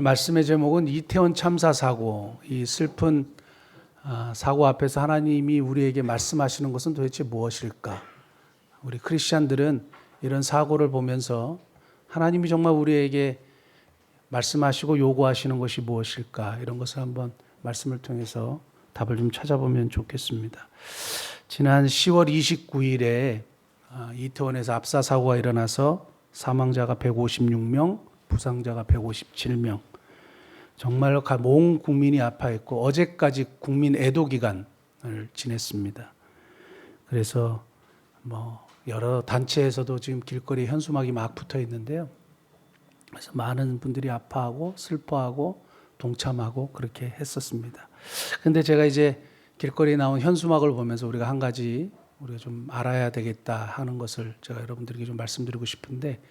오늘 말씀의 제목은 이태원 참사 사고, 이 슬픈 사고 앞에서 하나님이 우리에게 말씀하시는 것은 도대체 무엇일까? 우리 크리스찬들은 이런 사고를 보면서 하나님이 정말 우리에게 말씀하시고 요구하시는 것이 무엇일까? 이런 것을 한번 말씀을 통해서 답을 좀 찾아보면 좋겠습니다. 지난 10월 29일에 이태원에서 압사 사고가 일어나서 사망자가 156명, 부상자가 157명. 정말로 온 국민이 아파했고 어제까지 국민 애도 기간을 지냈습니다. 그래서 여러 단체에서도 지금 길거리에 현수막이 막 붙어 있는데요. 그래서 많은 분들이 아파하고 슬퍼하고 동참하고 그렇게 했었습니다. 근데 제가 이제 길거리에 나온 현수막을 보면서 우리가 한 가지 우리가 좀 알아야 되겠다 하는 것을 제가 여러분들에게 좀 말씀드리고 싶은데,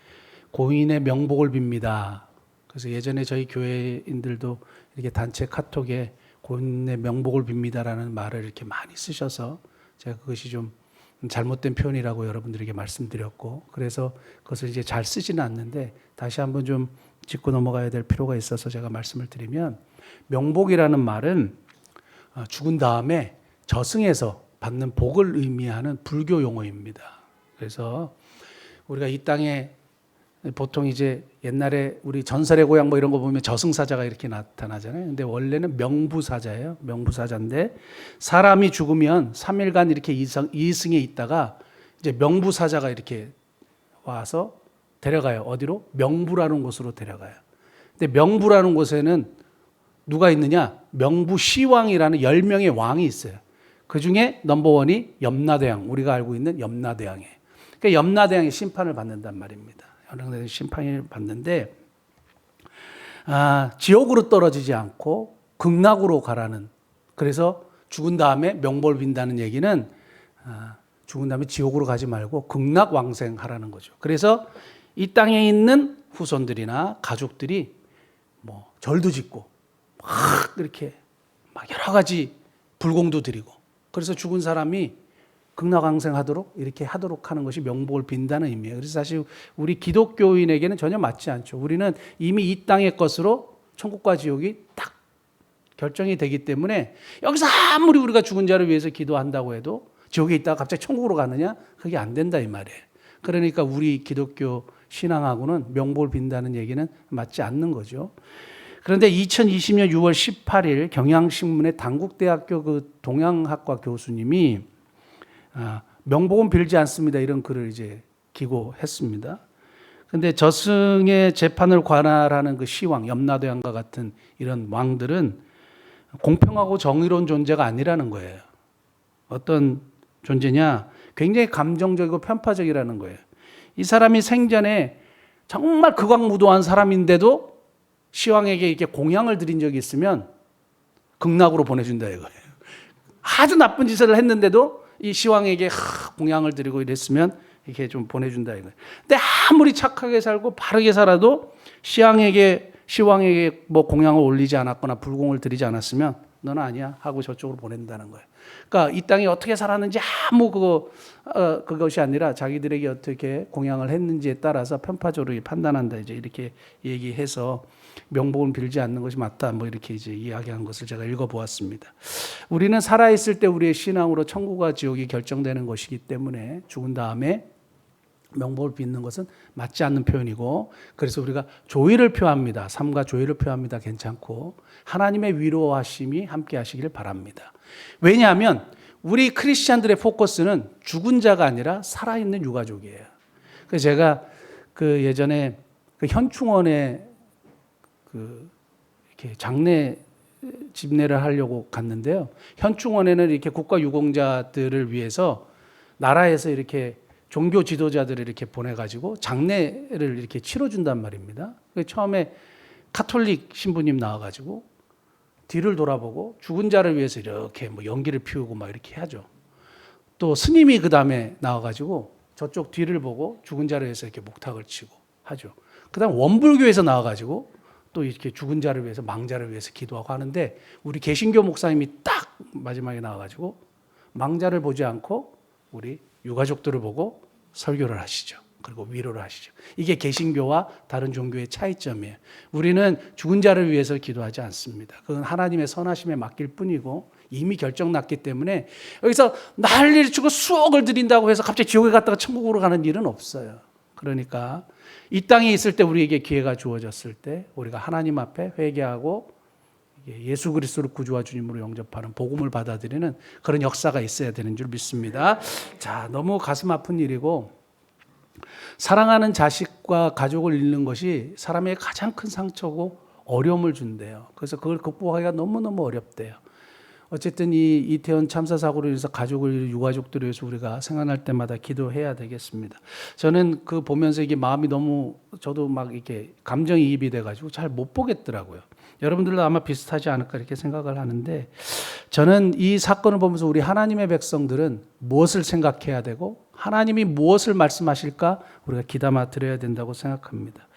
고인의 명복을 빕니다. 그래서 예전에 저희 교회인들도 이렇게 단체 카톡에 고인의 명복을 빕니다라는 말을 이렇게 많이 쓰셔서 제가 그것이 좀 잘못된 표현이라고 여러분들에게 말씀드렸고, 그래서 그것을 이제 잘 쓰지는 않는데 다시 한번 좀 짚고 넘어가야 될 필요가 있어서 제가 말씀을 드리면, 명복이라는 말은 죽은 다음에 저승에서 받는 복을 의미하는 불교 용어입니다. 그래서 우리가 이 땅에 보통 이제 옛날에 우리 전설의 고향 이런 거 보면 저승사자가 이렇게 나타나잖아요. 근데 원래는 명부사자예요. 명부사자인데 사람이 죽으면 3일간 이렇게 이승에 있다가 이제 명부사자가 이렇게 와서 데려가요. 어디로? 명부라는 곳으로 데려가요. 근데 명부라는 곳에는 누가 있느냐? 명부시왕이라는 10명의 왕이 있어요. 그 중에 넘버원이 염라대왕, 우리가 알고 있는 염라대왕이에요. 그러니까 염라대왕이 심판을 받는단 말입니다. 염라대왕이 심판을 받는데 지옥으로 떨어지지 않고 극락으로 가라는, 그래서 죽은 다음에 명복을 빈다는 얘기는 죽은 다음에 지옥으로 가지 말고 극락 왕생하라는 거죠. 그래서 이 땅에 있는 후손들이나 가족들이 절도 짓고 막 이렇게 막 여러 가지 불공도 드리고, 그래서 죽은 사람이 극락왕생하도록 이렇게 하도록 하는 것이 명복을 빈다는 의미예요. 그래서 사실 우리 기독교인에게는 전혀 맞지 않죠. 우리는 이미 이 땅의 것으로 천국과 지옥이 딱 결정이 되기 때문에 여기서 아무리 우리가 죽은 자를 위해서 기도한다고 해도 지옥에 있다가 갑자기 천국으로 가느냐? 그게 안 된다 이 말이에요. 그러니까 우리 기독교 신앙하고는 명복을 빈다는 얘기는 맞지 않는 거죠. 그런데 2020년 6월 18일 경향신문의 단국대학교 그 동양학과 교수님이 명복은 빌지 않습니다, 이런 글을 이제 기고했습니다. 그런데 저승의 재판을 관할하는 그 시왕, 염라대왕과 같은 이런 왕들은 공평하고 정의로운 존재가 아니라는 거예요. 어떤 존재냐? 굉장히 감정적이고 편파적이라는 거예요. 이 사람이 생전에 정말 극악무도한 사람인데도 시왕에게 이렇게 공양을 드린 적이 있으면 극락으로 보내준다 이거예요. 아주 나쁜 짓을 했는데도 이 시왕에게 공양을 드리고 이랬으면 이렇게 좀 보내준다 이거예요. 근데 아무리 착하게 살고 바르게 살아도 시왕에게 공양을 올리지 않았거나 불공을 드리지 않았으면 너는 아니야 하고 저쪽으로 보낸다는 거예요. 그러니까 이 땅에 어떻게 살았는지 아무 그것이 아니라 자기들에게 어떻게 공양을 했는지에 따라서 편파적으로 판단한다, 이제 이렇게 얘기해서 명복을 빌지 않는 것이 맞다, 이렇게 이제 이야기한 것을 제가 읽어보았습니다. 우리는 살아있을 때 우리의 신앙으로 천국과 지옥이 결정되는 것이기 때문에 죽은 다음에 명복을 빚는 것은 맞지 않는 표현이고, 그래서 우리가 조의를 표합니다. 삶과 조의를 표합니다. 괜찮고 하나님의 위로하심이 함께 하시기를 바랍니다. 왜냐하면 우리 크리스찬들의 포커스는 죽은 자가 아니라 살아있는 유가족이에요. 그래서 제가 예전에 현충원에 이렇게 장례 집례를 하려고 갔는데요. 현충원에는 이렇게 국가 유공자들을 위해서 나라에서 이렇게 종교 지도자들을 이렇게 보내가지고 장례를 이렇게 치러준단 말입니다. 처음에 카톨릭 신부님 나와가지고 뒤를 돌아보고 죽은 자를 위해서 이렇게 연기를 피우고 이렇게 하죠. 또 스님이 그 다음에 나와가지고 저쪽 뒤를 보고 죽은 자를 위해서 이렇게 목탁을 치고 하죠. 그 다음 원불교에서 나와가지고 또 이렇게 죽은 자를 위해서, 망자를 위해서 기도하고 하는데, 우리 개신교 목사님이 딱 마지막에 나와가지고 망자를 보지 않고 우리 유가족들을 보고 설교를 하시죠. 그리고 위로를 하시죠. 이게 개신교와 다른 종교의 차이점이에요. 우리는 죽은 자를 위해서 기도하지 않습니다. 그건 하나님의 선하심에 맡길 뿐이고 이미 결정났기 때문에 여기서 난리를 치고 수억을 드린다고 해서 갑자기 지옥에 갔다가 천국으로 가는 일은 없어요. 그러니까 이 땅에 있을 때 우리에게 기회가 주어졌을 때 우리가 하나님 앞에 회개하고 예수 그리스도를 구주와 주님으로 영접하는 복음을 받아들이는 그런 역사가 있어야 되는 줄 믿습니다. 자, 너무 가슴 아픈 일이고 사랑하는 자식과 가족을 잃는 것이 사람의 가장 큰 상처고 어려움을 준대요. 그래서 그걸 극복하기가 너무너무 어렵대요. 어쨌든 이 이태원 참사 사고로 인해서 가족을 유가족들을 위해서 우리가 생각날 때마다 기도해야 되겠습니다. 저는 그 보면서 이게 마음이 너무 저도 막 이렇게 감정이입이 돼가지고 잘 못 보겠더라고요. 여러분들도 아마 비슷하지 않을까 이렇게 생각을 하는데 저는 이 사건을 보면서 우리 하나님의 백성들은 무엇을 생각해야 되고 하나님이 무엇을 말씀하실까 우리가 귀담아 들어야 된다고 생각합니다.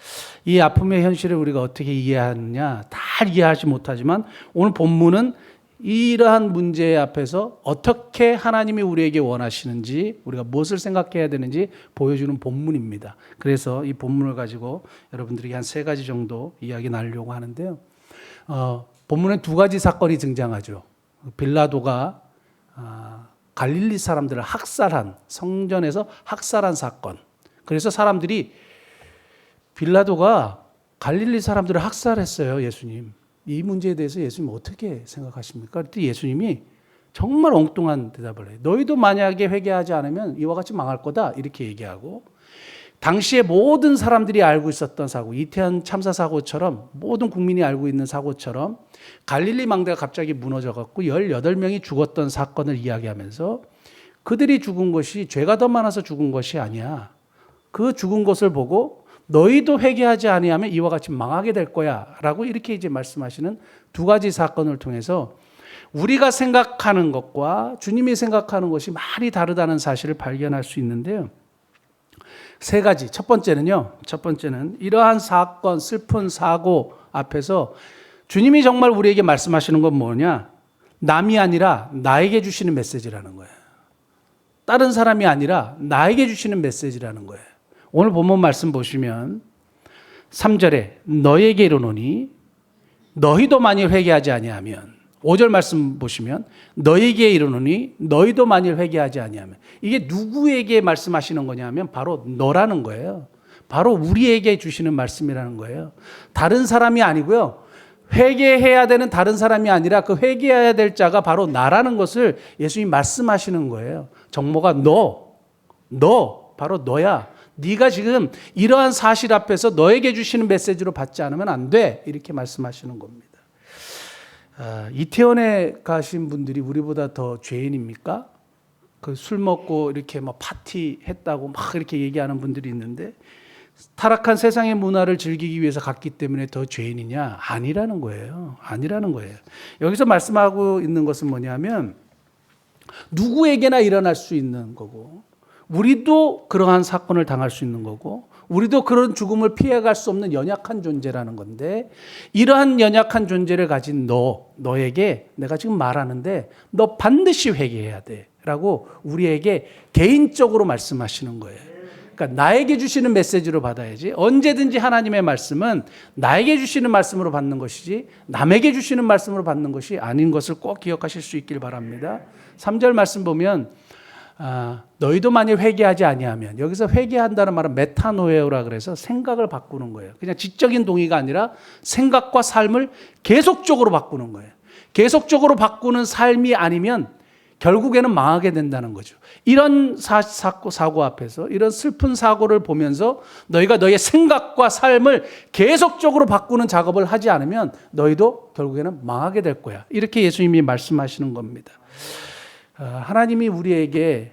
이 아픔의 현실을 우리가 어떻게 이해하느냐 다 이해하지 못하지만 오늘 본문은 이러한 문제 앞에서 어떻게 하나님이 우리에게 원하시는지 우리가 무엇을 생각해야 되는지 보여주는 본문입니다. 그래서 이 본문을 가지고 여러분들에게 한 3가지 정도 이야기 나누려고 하는데요. 본문에 2가지 사건이 등장하죠. 빌라도가 갈릴리 사람들을 학살한 성전에서 학살한 사건. 그래서 사람들이 빌라도가 갈릴리 사람들을 학살했어요. 예수님. 이 문제에 대해서 예수님 어떻게 생각하십니까? 그때 예수님이 정말 엉뚱한 대답을 해요. 너희도 만약에 회개하지 않으면 이와 같이 망할 거다 이렇게 얘기하고 당시에 모든 사람들이 알고 있었던 사고, 이태원 참사 사고처럼 모든 국민이 알고 있는 사고처럼 갈릴리 망대가 갑자기 무너져갖고 18명이 죽었던 사건을 이야기하면서 그들이 죽은 것이 죄가 더 많아서 죽은 것이 아니야. 그 죽은 것을 보고 너희도 회개하지 아니하면 이와 같이 망하게 될 거야 라고 이렇게 이제 말씀하시는 2가지 사건을 통해서 우리가 생각하는 것과 주님이 생각하는 것이 많이 다르다는 사실을 발견할 수 있는데요. 3가지. 첫 번째는 이러한 사건, 슬픈 사고 앞에서 주님이 정말 우리에게 말씀하시는 건 뭐냐? 남이 아니라 나에게 주시는 메시지라는 거예요. 다른 사람이 아니라 나에게 주시는 메시지라는 거예요. 오늘 본문 말씀 보시면 3절에 너에게 이르노니 너희도 만일 회개하지 아니하면 5절 말씀 보시면 너에게 이르노니 너희도 만일 회개하지 아니하면 이게 누구에게 말씀하시는 거냐면 바로 너라는 거예요. 바로 우리에게 주시는 말씀이라는 거예요. 다른 사람이 아니고요. 회개해야 되는 다른 사람이 아니라 그 회개해야 될 자가 바로 나라는 것을 예수님이 말씀하시는 거예요. 정모가 너 바로 너야. 네가 지금 이러한 사실 앞에서 너에게 주시는 메시지로 받지 않으면 안 돼. 이렇게 말씀하시는 겁니다. 이태원에 가신 분들이 우리보다 더 죄인입니까? 그 술 먹고 이렇게 막 파티했다고 막 이렇게 얘기하는 분들이 있는데 타락한 세상의 문화를 즐기기 위해서 갔기 때문에 더 죄인이냐? 아니라는 거예요. 아니라는 거예요. 여기서 말씀하고 있는 것은 뭐냐면 누구에게나 일어날 수 있는 거고 우리도 그러한 사건을 당할 수 있는 거고 우리도 그런 죽음을 피해갈 수 없는 연약한 존재라는 건데 이러한 연약한 존재를 가진 너에게 내가 지금 말하는데 너 반드시 회개해야 돼 라고 우리에게 개인적으로 말씀하시는 거예요. 그러니까 나에게 주시는 메시지로 받아야지. 언제든지 하나님의 말씀은 나에게 주시는 말씀으로 받는 것이지 남에게 주시는 말씀으로 받는 것이 아닌 것을 꼭 기억하실 수 있길 바랍니다. 3절 말씀 보면 너희도 만일 회개하지 아니하면 여기서 회개한다는 말은 메타노에오라 그래서 생각을 바꾸는 거예요. 그냥 지적인 동의가 아니라 생각과 삶을 계속적으로 바꾸는 거예요. 계속적으로 바꾸는 삶이 아니면 결국에는 망하게 된다는 거죠. 이런 사고 앞에서 이런 슬픈 사고를 보면서 너희가 너희의 생각과 삶을 계속적으로 바꾸는 작업을 하지 않으면 너희도 결국에는 망하게 될 거야. 이렇게 예수님이 말씀하시는 겁니다. 하나님이 우리에게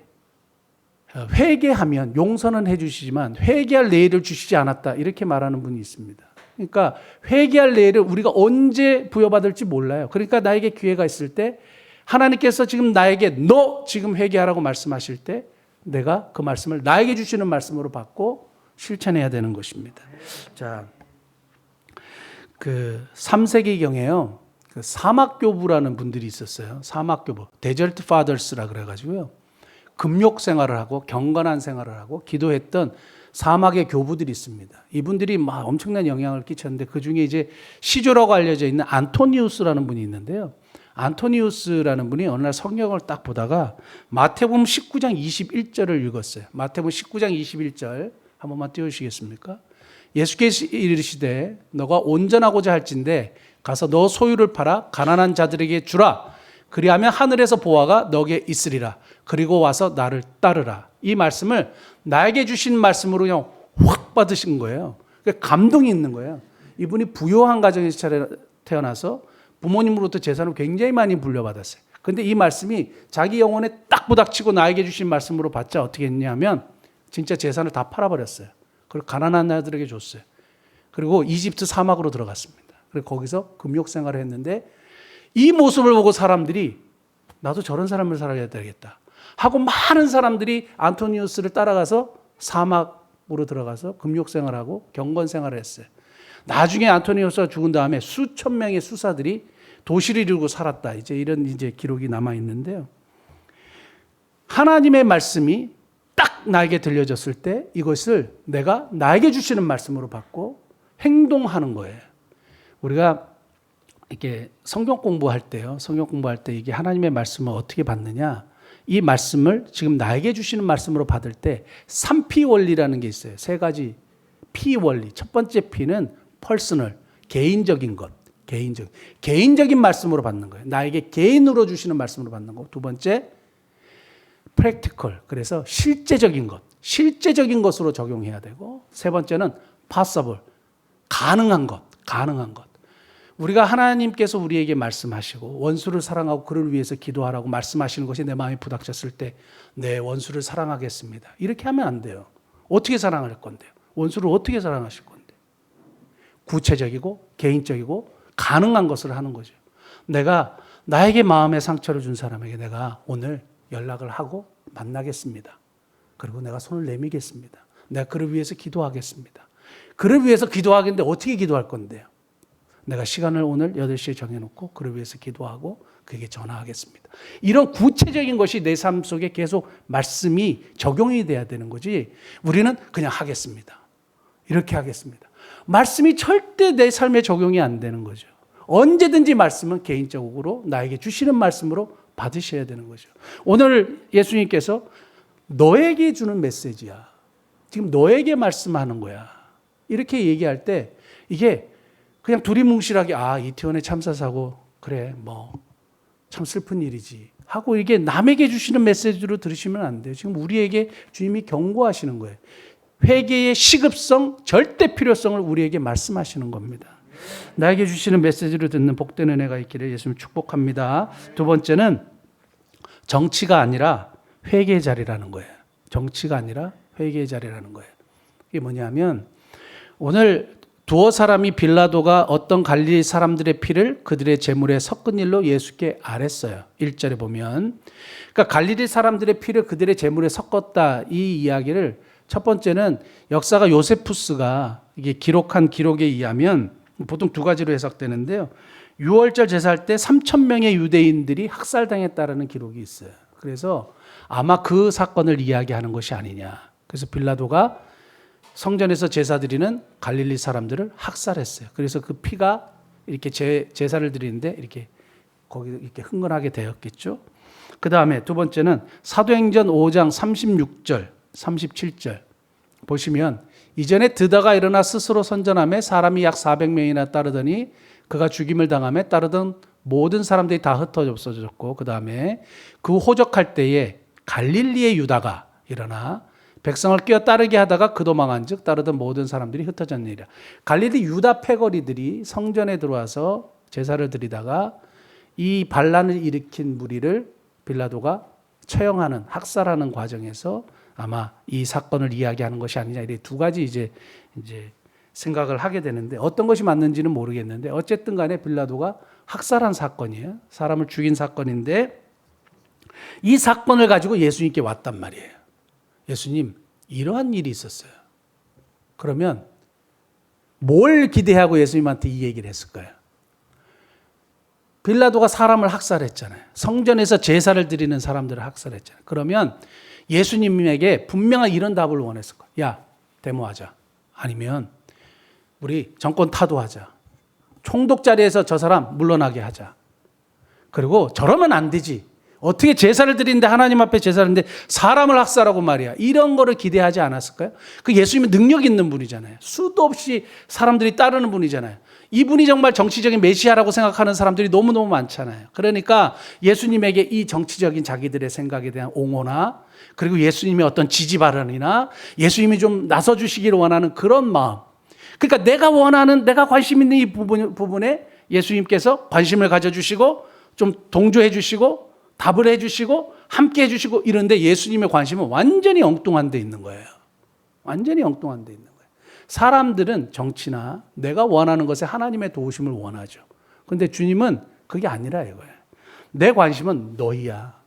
회개하면 용서는 해주시지만 회개할 내일을 주시지 않았다 이렇게 말하는 분이 있습니다. 그러니까 회개할 내일을 우리가 언제 부여받을지 몰라요. 그러니까 나에게 기회가 있을 때 하나님께서 지금 나에게 너 지금 회개하라고 말씀하실 때 내가 그 말씀을 나에게 주시는 말씀으로 받고 실천해야 되는 것입니다. 자, 그 3세기경에요. 그 사막교부라는 분들이 있었어요. 사막교부, 데절트 파더스라 그래가지고요. 금욕 생활을 하고 경건한 생활을 하고 기도했던 사막의 교부들이 있습니다. 이분들이 막 엄청난 영향을 끼쳤는데 그 중에 이제 시조라고 알려져 있는 안토니우스라는 분이 있는데요. 안토니우스라는 분이 어느 날 성경을 딱 보다가 마태복음 19장 21절을 읽었어요. 마태복음 19장 21절 한 번만 띄워주시겠습니까? 예수께서 이르시되 너가 온전하고자 할진대 가서 너 소유를 팔아 가난한 자들에게 주라. 그리하면 하늘에서 보화가 너게 있으리라. 그리고 와서 나를 따르라. 이 말씀을 나에게 주신 말씀으로 그냥 확 받으신 거예요. 감동이 있는 거예요. 이분이 부유한 가정에서 태어나서 부모님으로부터 재산을 굉장히 많이 물려받았어요. 근데 이 말씀이 자기 영혼에 딱 부닥치고 나에게 주신 말씀으로 받자 어떻게 했냐면 진짜 재산을 다 팔아버렸어요. 그리고 가난한 자들에게 줬어요. 그리고 이집트 사막으로 들어갔습니다. 그리고 거기서 금욕 생활을 했는데 이 모습을 보고 사람들이 나도 저런 사람을 살아야 되겠다 하고 많은 사람들이 안토니우스를 따라가서 사막으로 들어가서 금욕 생활하고 경건 생활을 했어요. 나중에 안토니우스가 죽은 다음에 수천 명의 수사들이 도시를 이루고 살았다. 이런 기록이 남아 있는데요. 하나님의 말씀이 딱 나에게 들려졌을 때 이것을 내가 나에게 주시는 말씀으로 받고 행동하는 거예요. 우리가 이렇게 성경 공부할 때요. 성경 공부할 때 이게 하나님의 말씀을 어떻게 받느냐? 이 말씀을 지금 나에게 주시는 말씀으로 받을 때 3P 원리라는 게 있어요. 세 가지 P 원리. 첫 번째 P는 퍼스널, 개인적인 것. 개인적인 말씀으로 받는 거예요. 나에게 개인으로 주시는 말씀으로 받는 거. 두 번째 practical. 그래서 실제적인 것으로 적용해야 되고 세 번째는 possible. 가능한 것. 우리가 하나님께서 우리에게 말씀하시고 원수를 사랑하고 그를 위해서 기도하라고 말씀하시는 것이 내 마음에 부닥쳤을 때 내 원수를 사랑하겠습니다. 이렇게 하면 안 돼요. 어떻게 사랑할 건데요? 원수를 어떻게 사랑하실 건데요? 구체적이고 개인적이고 가능한 것을 하는 거죠. 내가 나에게 마음의 상처를 준 사람에게 내가 오늘 연락을 하고 만나겠습니다. 그리고 내가 손을 내미겠습니다. 내가 그를 위해서 기도하겠습니다. 그를 위해서 기도하겠는데 어떻게 기도할 건데요? 내가 시간을 오늘 8시에 정해놓고 그를 위해서 기도하고 그에게 전화하겠습니다. 이런 구체적인 것이 내 삶 속에 계속 말씀이 적용이 돼야 되는 거지 우리는 그냥 하겠습니다. 이렇게 하겠습니다. 말씀이 절대 내 삶에 적용이 안 되는 거죠. 언제든지 말씀은 개인적으로 나에게 주시는 말씀으로 받으셔야 되는 거죠. 오늘 예수님께서 너에게 주는 메시지야. 지금 너에게 말씀하는 거야. 이렇게 얘기할 때 이게 그냥 두리뭉실하게 이태원의 참사 사고 그래 참 슬픈 일이지 하고 이게 남에게 주시는 메시지로 들으시면 안 돼요. 지금 우리에게 주님이 경고하시는 거예요. 회개의 시급성, 절대 필요성을 우리에게 말씀하시는 겁니다. 나에게 주시는 메시지를 듣는 복된 은혜가 있기를 예수님 축복합니다. 두 번째는 정치가 아니라 회개의 자리라는 거예요. 정치가 아니라 회개의 자리라는 거예요. 이게 뭐냐면 오늘 두어 사람이 빌라도가 어떤 갈릴리 사람들의 피를 그들의 제물에 섞은 일로 예수께 아뢰었어요. 1절에 보면. 그러니까 갈릴리 사람들의 피를 그들의 제물에 섞었다. 이 이야기를 첫 번째는 역사가 요세푸스가 이게 기록한 기록에 의하면 보통 두 가지로 해석되는데요. 6월절 제사할 때 3,000명의 유대인들이 학살당했다라는 기록이 있어요. 그래서 아마 그 사건을 이야기하는 것이 아니냐. 그래서 빌라도가 성전에서 제사 드리는 갈릴리 사람들을 학살했어요. 그래서 그 피가 이렇게 제사를 드리는데 이렇게 거기 이렇게 흥건하게 되었겠죠. 그 다음에 두 번째는 사도행전 5장 36절, 37절 보시면 이전에 드다가 일어나 스스로 선전하며 사람이 약 400명이나 따르더니 그가 죽임을 당하며 따르던 모든 사람들이 다 흩어져 없어졌고 그 다음에 그 호적할 때에 갈릴리의 유다가 일어나 백성을 끼어 따르게 하다가 그 도망한 즉 따르던 모든 사람들이 흩어졌느니라. 갈릴리 유다 패거리들이 성전에 들어와서 제사를 드리다가 이 반란을 일으킨 무리를 빌라도가 처형하는 학살하는 과정에서 아마 이 사건을 이야기하는 것이 아니냐 이렇게 두 가지 이제 생각을 하게 되는데 어떤 것이 맞는지는 모르겠는데 어쨌든 간에 빌라도가 학살한 사건이에요. 사람을 죽인 사건인데 이 사건을 가지고 예수님께 왔단 말이에요. 예수님, 이러한 일이 있었어요. 그러면 뭘 기대하고 예수님한테 이 얘기를 했을까요? 빌라도가 사람을 학살했잖아요. 성전에서 제사를 드리는 사람들을 학살했잖아요. 그러면 예수님에게 분명한 이런 답을 원했을 거예요. 야, 데모하자. 아니면 우리 정권 타도하자. 총독 자리에서 저 사람 물러나게 하자. 그리고 저러면 안 되지. 어떻게 제사를 드리는데 하나님 앞에 제사를 드리는데 사람을 학살하고 말이야. 이런 거를 기대하지 않았을까요? 그 예수님은 능력 있는 분이잖아요. 수도 없이 사람들이 따르는 분이잖아요. 이분이 정말 정치적인 메시아라고 생각하는 사람들이 너무너무 많잖아요. 그러니까 예수님에게 이 정치적인 자기들의 생각에 대한 옹호나 그리고 예수님의 어떤 지지 발언이나 예수님이 좀 나서주시기를 원하는 그런 마음. 그러니까 내가 원하는, 내가 관심 있는 이 부분에 예수님께서 관심을 가져주시고 좀 동조해 주시고 답을 해 주시고 함께 해 주시고 이런데 예수님의 관심은 완전히 엉뚱한 데 있는 거예요. 완전히 엉뚱한 데 있는 거예요. 사람들은 정치나 내가 원하는 것에 하나님의 도우심을 원하죠. 그런데 주님은 그게 아니라 이거예요. 내 관심은 너희야.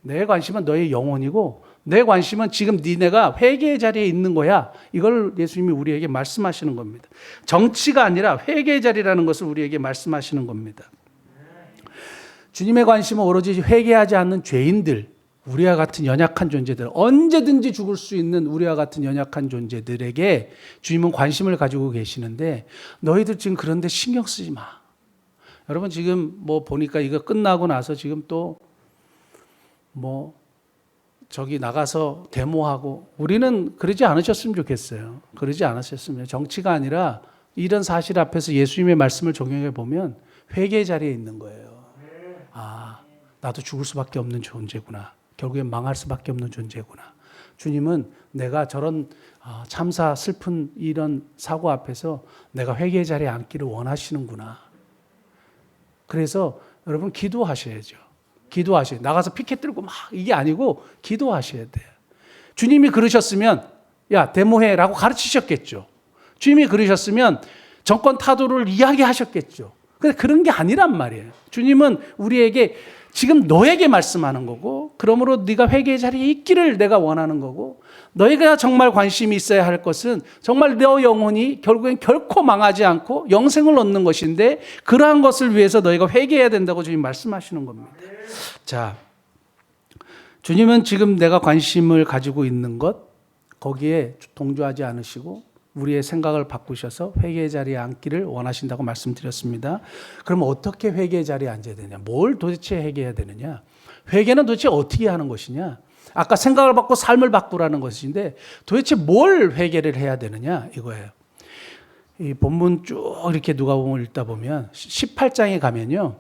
내 관심은 너의 영혼이고 내 관심은 지금 니네가 회개의 자리에 있는 거야. 이걸 예수님이 우리에게 말씀하시는 겁니다. 정치가 아니라 회개의 자리라는 것을 우리에게 말씀하시는 겁니다. 주님의 관심은 오로지 회개하지 않는 죄인들, 우리와 같은 연약한 존재들, 언제든지 죽을 수 있는 우리와 같은 연약한 존재들에게 주님은 관심을 가지고 계시는데 너희들 지금 그런데 신경 쓰지 마. 여러분 지금 뭐 보니까 이거 끝나고 나서 지금 또 뭐 저기 나가서 데모하고 우리는 그러지 않으셨으면 좋겠어요. 그러지 않으셨으면. 정치가 아니라 이런 사실 앞에서 예수님의 말씀을 적용해 보면 회개의 자리에 있는 거예요. 아, 나도 죽을 수밖에 없는 존재구나. 결국엔 망할 수밖에 없는 존재구나. 주님은 내가 저런 참사 슬픈 이런 사고 앞에서 내가 회개의 자리에 앉기를 원하시는구나. 그래서 여러분 기도하셔야죠. 기도하셔야 돼요. 나가서 피켓 들고 막 이게 아니고 기도하셔야 돼요. 주님이 그러셨으면 야 데모해라고 가르치셨겠죠. 주님이 그러셨으면 정권 타도를 이야기하셨겠죠. 근데 그런 게 아니란 말이에요. 주님은 우리에게 지금 너에게 말씀하는 거고 그러므로 네가 회개의 자리에 있기를 내가 원하는 거고 너희가 정말 관심이 있어야 할 것은 정말 너 영혼이 결국엔 결코 망하지 않고 영생을 얻는 것인데 그러한 것을 위해서 너희가 회개해야 된다고 주님 말씀하시는 겁니다. 자, 주님은 지금 내가 관심을 가지고 있는 것 거기에 동조하지 않으시고 우리의 생각을 바꾸셔서 회개의 자리에 앉기를 원하신다고 말씀드렸습니다. 그럼 어떻게 회개의 자리에 앉아야 되냐? 뭘 도대체 회개해야 되느냐? 회개는 도대체 어떻게 하는 것이냐? 아까 생각을 바꾸고 삶을 바꾸라는 것인데 도대체 뭘 회개를 해야 되느냐? 이거예요. 이 본문 쭉 이렇게 누가복음을 읽다 보면 18장에 가면요.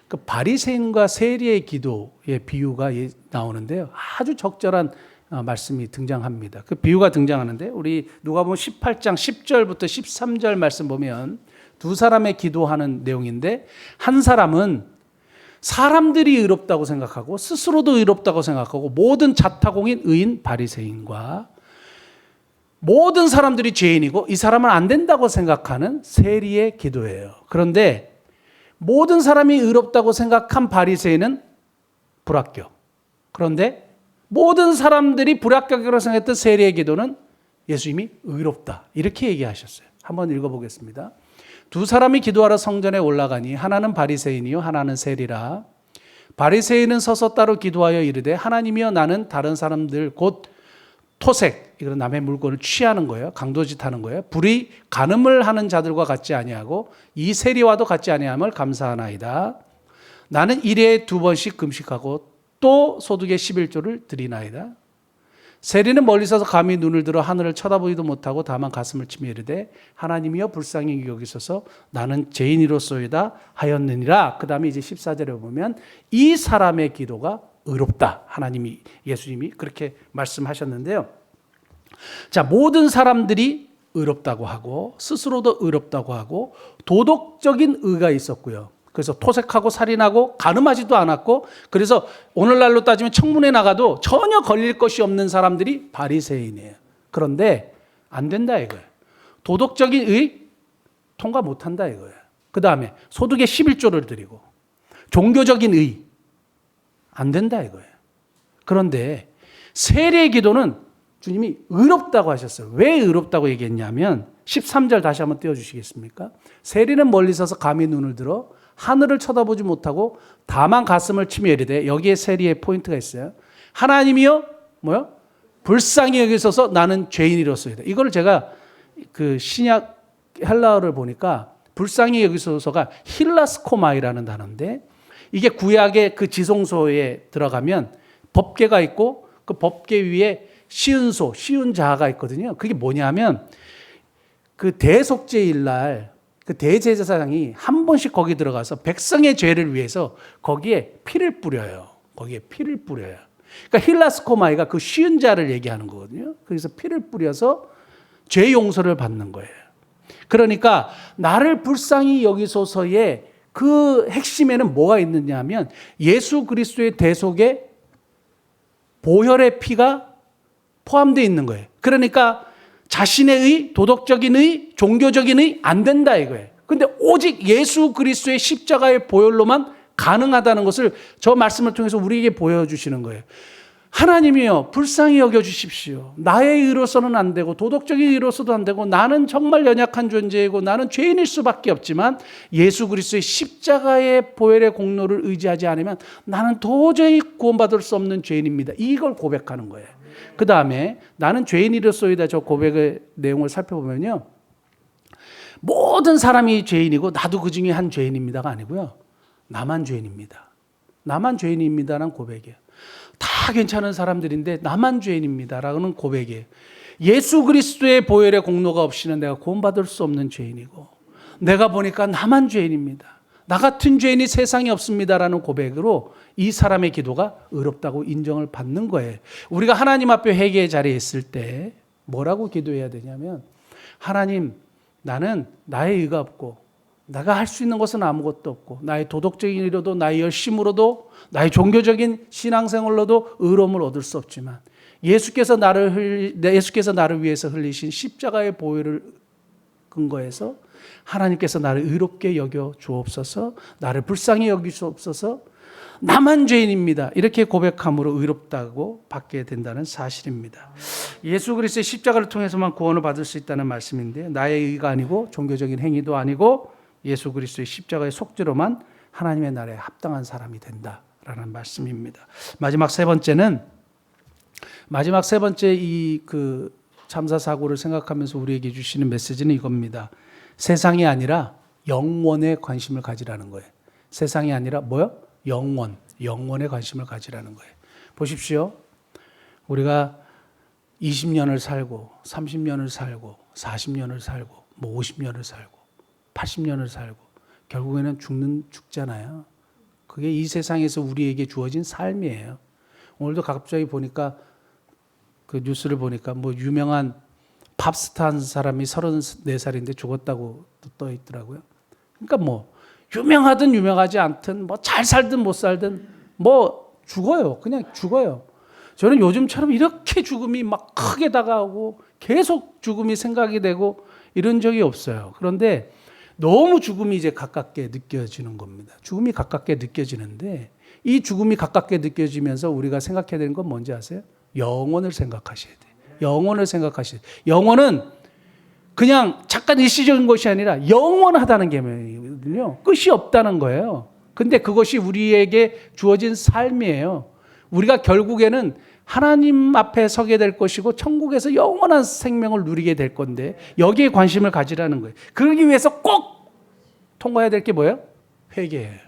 그 바리새인과 세리의 기도의 비유가 나오는데요. 아주 적절한 말씀이 등장합니다. 그 비유가 등장하는데 우리 누가복음 18장 10절부터 13절 말씀 보면 두 사람의 기도하는 내용인데 한 사람은 사람들이 의롭다고 생각하고 스스로도 의롭다고 생각하고 모든 자타공인 의인 바리새인과 모든 사람들이 죄인이고 이 사람은 안 된다고 생각하는 세리의 기도예요. 그런데 모든 사람이 의롭다고 생각한 바리새인은 불합격. 그런데 모든 사람들이 불합격이라고 생각했던 세리의 기도는 예수님이 의롭다. 이렇게 얘기하셨어요. 한번 읽어보겠습니다. 두 사람이 기도하러 성전에 올라가니 하나는 바리새인이요 하나는 세리라. 바리새인은 서서 따로 기도하여 이르되 하나님이여 나는 다른 사람들 곧 토색, 이건 남의 물건을 취하는 거예요. 강도짓하는 거예요. 불의 간음을 하는 자들과 같지 아니하고 이 세리와도 같지 아니함을 감사하나이다. 나는 일에 2번씩 금식하고 또 소득의 11조를 드리나이다. 세리는 멀리 서서 감히 눈을 들어 하늘을 쳐다보지도 못하고 다만 가슴을 치며 이르되 하나님이여 불쌍히 여기소서 나는 죄인이로소이다 하였느니라. 그 다음에 이제 14절에 보면 이 사람의 기도가 의롭다. 하나님이 예수님이 그렇게 말씀하셨는데요. 자, 모든 사람들이 의롭다고 하고 스스로도 의롭다고 하고 도덕적인 의가 있었고요. 그래서 토색하고 살인하고 간음하지도 않았고 그래서 오늘날로 따지면 청문회 나가도 전혀 걸릴 것이 없는 사람들이 바리새인이에요. 그런데 안 된다 이거예요. 도덕적인 의 통과 못한다 이거예요. 그 다음에 소득의 11조를 드리고 종교적인 의 안 된다 이거예요. 그런데 세리의 기도는 주님이 의롭다고 하셨어요. 왜 의롭다고 얘기했냐면 13절 다시 한번 띄워주시겠습니까? 세리는 멀리 서서 감히 눈을 들어 하늘을 쳐다보지 못하고 다만 가슴을 치며 이르되 여기에 세리의 포인트가 있어요. 하나님이여 뭐요? 불쌍히 여기소서 나는 죄인이로소이다. 이걸 제가 그 신약 헬라어를 보니까 불쌍히 여기소서가 힐라스코마이라는 단어인데, 이게 구약의 그 지성소에 들어가면 법궤가 있고 그 법궤 위에 시은소, 시은 자가 있거든요. 그게 뭐냐면 그 대속죄일 날 그 대제사장이 한 번씩 거기 들어가서 백성의 죄를 위해서 거기에 피를 뿌려요. 거기에 피를 뿌려요. 그러니까 힐라스코마이가 그 시은 자를 얘기하는 거거든요. 그래서 피를 뿌려서 죄 용서를 받는 거예요. 그러니까 나를 불쌍히 여기소서의 그 핵심에는 뭐가 있느냐 하면 예수 그리스도의 대속에 보혈의 피가 포함되어 있는 거예요. 그러니까 자신의 의, 도덕적인 의, 종교적인 의 안 된다 이거예요. 근데 오직 예수 그리스도의 십자가의 보혈로만 가능하다는 것을 저 말씀을 통해서 우리에게 보여주시는 거예요. 하나님이여 불쌍히 여겨주십시오. 나의 의로서는 안 되고 도덕적인 의로서도 안 되고 나는 정말 연약한 존재이고 나는 죄인일 수밖에 없지만 예수 그리스도의 십자가의 보혈의 공로를 의지하지 않으면 나는 도저히 구원받을 수 없는 죄인입니다. 이걸 고백하는 거예요. 그 다음에 나는 죄인이로소이다 저 고백의 내용을 살펴보면요, 모든 사람이 죄인이고 나도 그 중에 한 죄인입니다가 아니고요, 나만 죄인입니다. 나만 죄인입니다라는 고백이에요. 다 괜찮은 사람들인데 나만 죄인입니다라는 고백이에요. 예수 그리스도의 보혈의 공로가 없이는 내가 구원받을 수 없는 죄인이고 내가 보니까 나만 죄인입니다. 나 같은 죄인이 세상에 없습니다라는 고백으로 이 사람의 기도가 의롭다고 인정을 받는 거예요. 우리가 하나님 앞에 회개의 자리에 있을 때 뭐라고 기도해야 되냐면, 하나님 나는 나의 의가 없고 내가 할 수 있는 것은 아무것도 없고 나의 도덕적인 의로도 나의 열심으로도 나의 종교적인 신앙생활로도 의로움을 얻을 수 없지만 예수께서 나를 위해서 흘리신 십자가의 보혈을 근거해서 하나님께서 나를 의롭게 여겨 주옵소서, 나를 불쌍히 여기 주옵소서, 나만 죄인입니다. 이렇게 고백함으로 의롭다고 받게 된다는 사실입니다. 예수 그리스도의 십자가를 통해서만 구원을 받을 수 있다는 말씀인데, 나의 의가 아니고 종교적인 행위도 아니고 예수 그리스도의 십자가의 속죄로만 하나님의 나라에 합당한 사람이 된다라는 말씀입니다. 마지막 세 번째 이 그 참사 사고를 생각하면서 우리에게 주시는 메시지는 이겁니다. 세상이 아니라 영원에 관심을 가지라는 거예요. 세상이 아니라 뭐요? 영원에 관심을 가지라는 거예요. 보십시오. 우리가 20년을 살고 30년을 살고 40년을 살고 뭐 50년을 살고 80년을 살고 결국에는 죽잖아요. 그게 이 세상에서 우리에게 주어진 삶이에요. 오늘도 갑자기 보니까 그 뉴스를 보니까 뭐 유명한 팝스타 한 사람이 34살인데 죽었다고 떠 있더라고요. 그러니까 뭐 유명하든 유명하지 않든 뭐 잘 살든 못 살든 뭐 죽어요. 그냥 죽어요. 저는 요즘처럼 이렇게 죽음이 막 크게 다가오고 계속 죽음이 생각이 되고 이런 적이 없어요. 그런데 너무 죽음이 이제 가깝게 느껴지는 겁니다. 죽음이 가깝게 느껴지는데 이 죽음이 가깝게 느껴지면서 우리가 생각해야 되는 건 뭔지 아세요? 영원을 생각하셔야 돼요. 영원을 생각하셔야 돼요. 영원은 그냥 잠깐 일시적인 것이 아니라 영원하다는 개념이거든요. 끝이 없다는 거예요. 근데 그것이 우리에게 주어진 삶이에요. 우리가 결국에는 하나님 앞에 서게 될 것이고 천국에서 영원한 생명을 누리게 될 건데 여기에 관심을 가지라는 거예요. 그러기 위해서 꼭 통과해야 될 게 뭐예요? 회개예요.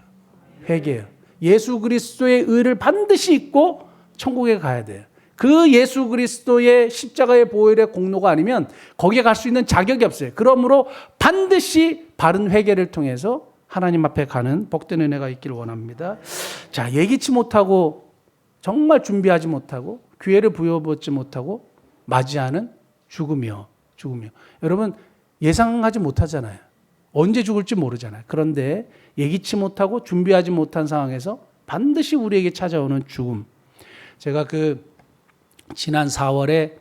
회개예요. 예수 그리스도의 의를 반드시 잊고 천국에 가야 돼요. 그 예수 그리스도의 십자가의 보혈의 공로가 아니면 거기에 갈 수 있는 자격이 없어요. 그러므로 반드시 바른 회개를 통해서 하나님 앞에 가는 복된 은혜가 있기를 원합니다. 자, 예기치 못하고 정말 준비하지 못하고 기회를 부여받지 못하고 맞이하는 죽음이요. 여러분 예상하지 못하잖아요. 언제 죽을지 모르잖아요. 그런데 예기치 못하고 준비하지 못한 상황에서 반드시 우리에게 찾아오는 죽음. 제가 지난 4월에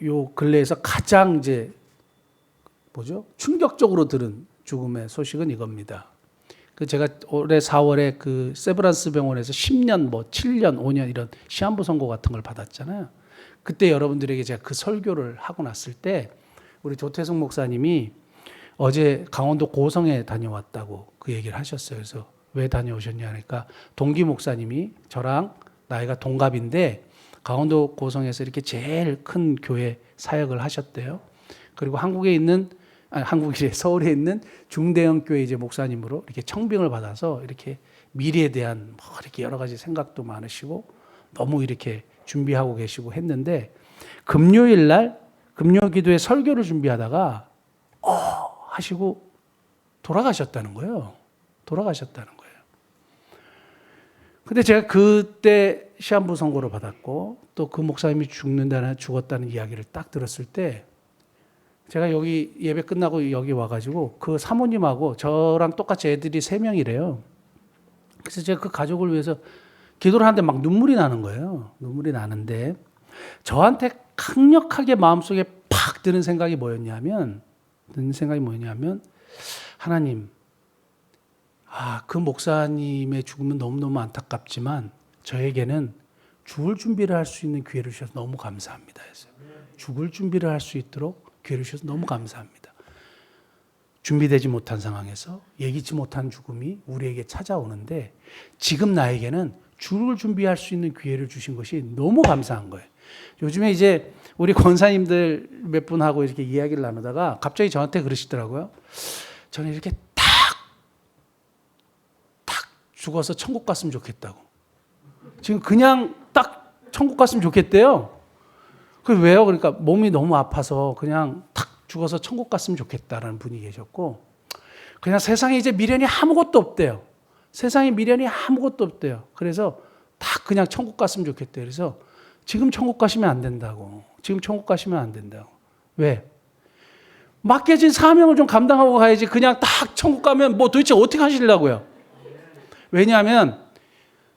요 근래에서 가장 충격적으로 들은 죽음의 소식은 이겁니다. 제가 올해 4월에 세브란스 병원에서 10년, 7년, 5년 이런 시한부 선고 같은 걸 받았잖아요. 그때 여러분들에게 제가 그 설교를 하고 났을 때 우리 조태승 목사님이 어제 강원도 고성에 다녀왔다고 그 얘기를 하셨어요. 그래서 왜 다녀오셨냐 하니까 동기 목사님이 저랑 나이가 동갑인데 강원도 고성에서 이렇게 제일 큰 교회 사역을 하셨대요. 그리고 서울에 있는 중대형 교회 이제 목사님으로 이렇게 청빙을 받아서 이렇게 미래에 대한 뭐 이렇게 여러 가지 생각도 많으시고 너무 이렇게 준비하고 계시고 했는데 금요일 날 금요 기도회 설교를 준비하다가 하시고 돌아가셨다는 거예요. 돌아가셨다는 거예요. 근데 제가 그때 시한부 선고를 받았고 또 그 목사님이 죽었다는 이야기를 딱 들었을 때 제가 여기 예배 끝나고 여기 와가지고 그 사모님하고 저랑 똑같이 애들이 3명이래요. 그래서 제가 그 가족을 위해서 기도를 하는데 막 눈물이 나는 거예요. 눈물이 나는데 저한테 강력하게 마음속에 팍 드는 생각이 뭐였냐면 하나님, 그 목사님의 죽음은 너무너무 안타깝지만 저에게는 죽을 준비를 할 수 있는 기회를 주셔서 너무 감사합니다. 죽을 준비를 할 수 있도록 기회를 주셔서 너무 감사합니다. 준비되지 못한 상황에서 예기치 못한 죽음이 우리에게 찾아오는데 지금 나에게는 죽을 준비할 수 있는 기회를 주신 것이 너무 감사한 거예요. 요즘에 이제 우리 권사님들 몇 분하고 이렇게 이야기를 나누다가 갑자기 저한테 그러시더라고요. 저는 이렇게 탁 죽어서 천국 갔으면 좋겠다고. 지금 그냥 딱 천국 갔으면 좋겠대요. 그 왜요? 그러니까 몸이 너무 아파서 그냥 탁 죽어서 천국 갔으면 좋겠다라는 분이 계셨고, 그냥 세상에 이제 미련이 아무것도 없대요. 세상에 미련이 아무것도 없대요. 그래서 딱 그냥 천국 갔으면 좋겠대요. 그래서 지금 천국 가시면 안 된다고. 지금 천국 가시면 안 된다고. 왜? 맡겨진 사명을 좀 감당하고 가야지. 그냥 딱 천국 가면 뭐 도대체 어떻게 하시려고요? 왜냐하면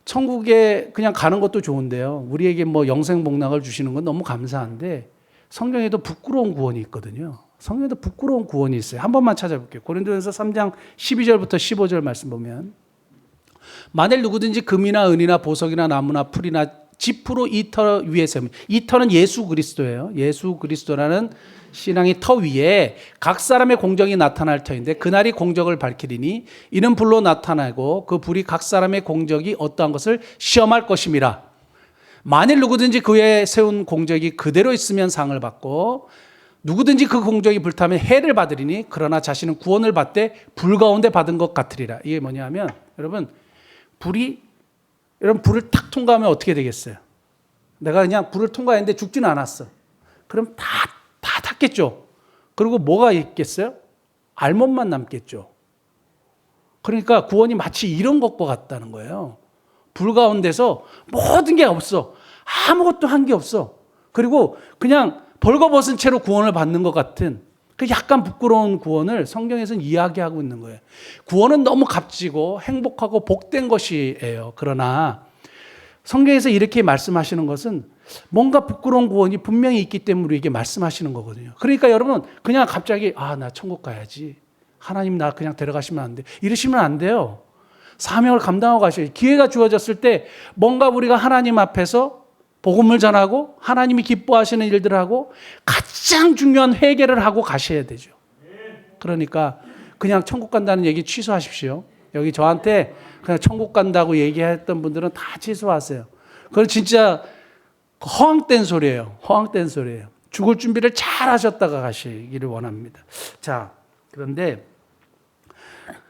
천국에 그냥 가는 것도 좋은데요. 우리에게 뭐 영생 복락을 주시는 건 너무 감사한데 성경에도 부끄러운 구원이 있거든요. 성경에도 부끄러운 구원이 있어요. 한 번만 찾아볼게요. 고린도전서 3장 12절부터 15절 말씀 보면 만일 누구든지 금이나 은이나 보석이나 나무나 풀이나 지푸로 이 터 위에 세우면, 이 터는 예수 그리스도예요. 예수 그리스도라는 신앙의 터 위에 각 사람의 공적이 나타날 터인데 그날이 공적을 밝히리니 이는 불로 나타나고 그 불이 각 사람의 공적이 어떠한 것을 시험할 것임이라. 만일 누구든지 그 위에 세운 공적이 그대로 있으면 상을 받고 누구든지 그 공적이 불타면 해를 받으리니 그러나 자신은 구원을 받되 불 가운데 받은 것 같으리라. 이게 뭐냐면 여러분 불을 탁 통과하면 어떻게 되겠어요? 내가 그냥 불을 통과했는데 죽지는 않았어. 그럼 다 탔겠죠. 그리고 뭐가 있겠어요? 알몸만 남겠죠. 그러니까 구원이 마치 이런 것과 같다는 거예요. 불 가운데서 모든 게 없어. 아무것도 한 게 없어. 그리고 그냥 벌거벗은 채로 구원을 받는 것 같은 그 약간 부끄러운 구원을 성경에서는 이야기하고 있는 거예요. 구원은 너무 값지고 행복하고 복된 것이에요. 그러나 성경에서 이렇게 말씀하시는 것은 뭔가 부끄러운 구원이 분명히 있기 때문에 우리에게 말씀하시는 거거든요. 그러니까 여러분 그냥 갑자기 나 천국 가야지. 하나님 나 그냥 데려가시면 안 돼. 이러시면 안 돼요. 사명을 감당하고 가셔야지. 기회가 주어졌을 때 뭔가 우리가 하나님 앞에서 복음을 전하고 하나님이 기뻐하시는 일들을 하고 가장 중요한 회개를 하고 가셔야 되죠. 그러니까 그냥 천국 간다는 얘기 취소하십시오. 여기 저한테 그냥 천국 간다고 얘기했던 분들은 다 취소하세요. 그건 진짜 허황된 소리예요. 허황된 소리예요. 죽을 준비를 잘 하셨다가 가시기를 원합니다. 자, 그런데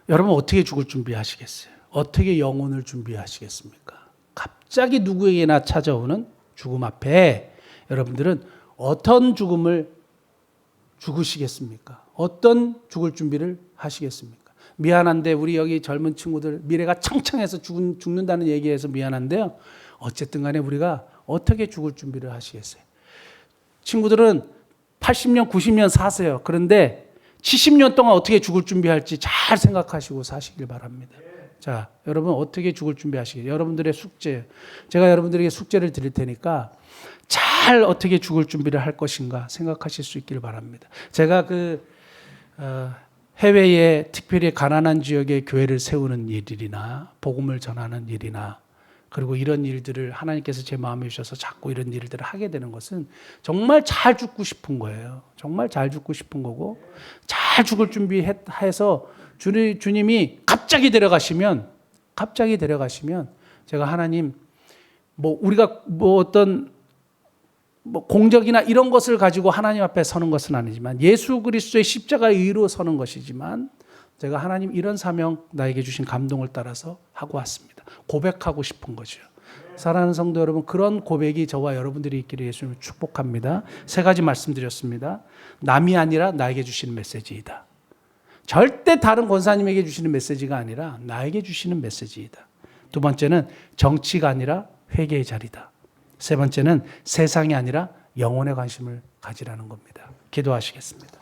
여러분 어떻게 죽을 준비하시겠어요? 어떻게 영혼을 준비하시겠습니까? 갑자기 누구에게나 찾아오는 죽음 앞에 여러분들은 어떤 죽음을 죽으시겠습니까? 어떤 죽을 준비를 하시겠습니까? 미안한데 우리 여기 젊은 친구들 미래가 창창해서 죽는다는 얘기해서 미안한데요. 어쨌든 간에 우리가 어떻게 죽을 준비를 하시겠어요? 친구들은 80년, 90년 사세요. 그런데 70년 동안 어떻게 죽을 준비할지 잘 생각하시고 사시길 바랍니다. 자, 여러분 어떻게 죽을 준비하시겠어요? 여러분들의 숙제. 제가 여러분들에게 숙제를 드릴 테니까 잘 어떻게 죽을 준비를 할 것인가 생각하실 수 있기를 바랍니다. 제가 해외에 특별히 가난한 지역에 교회를 세우는 일이나 복음을 전하는 일이나 그리고 이런 일들을 하나님께서 제 마음에 주셔서 자꾸 이런 일들을 하게 되는 것은 정말 잘 죽고 싶은 거예요. 정말 잘 죽고 싶은 거고 잘 죽을 준비해서 주님이 갑자기 데려가시면 제가 하나님 우리가 어떤 뭐 공적이나 이런 것을 가지고 하나님 앞에 서는 것은 아니지만 예수 그리스도의 십자가의 의로 서는 것이지만 제가 하나님 이런 사명 나에게 주신 감동을 따라서 하고 왔습니다. 고백하고 싶은 거죠. 사랑하는 성도 여러분, 그런 고백이 저와 여러분들이 있기를 예수님을 축복합니다. 세 가지 말씀드렸습니다. 남이 아니라 나에게 주시는 메시지이다. 절대 다른 권사님에게 주시는 메시지가 아니라 나에게 주시는 메시지이다. 두 번째는 정치가 아니라 회개의 자리다. 세 번째는 세상이 아니라 영혼에 관심을 가지라는 겁니다. 기도하시겠습니다.